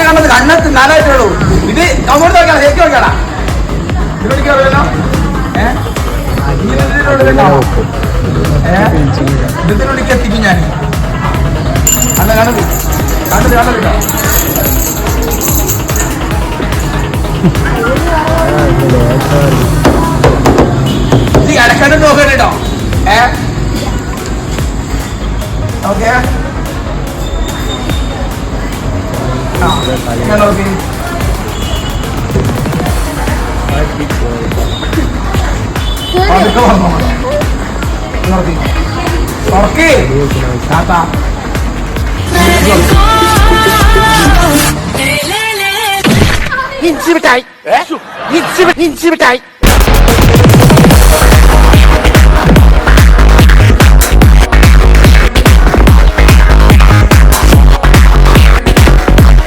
കണ്ടത് കണ്ണത്ത് നാലായിട്ടുള്ളൂ. ഇത് അങ്ങോട്ട് നോക്കിയാ ശരിക്കും നോക്കിയാടാ. ഇതിനോടിക്കാറില്ലല്ലോ. ഇതിനോടിക്ക് എത്തിക്കും ഞാൻ. അല്ല കണ്ടത് കണ്ടത് കണ്ടത് കേട്ടോ. ഇത് ഇടക്കണ്ട് നോക്കണ്ട കേട്ടോ. ഓക്കെ നോക്കി ഇഞ്ചി മിഠായി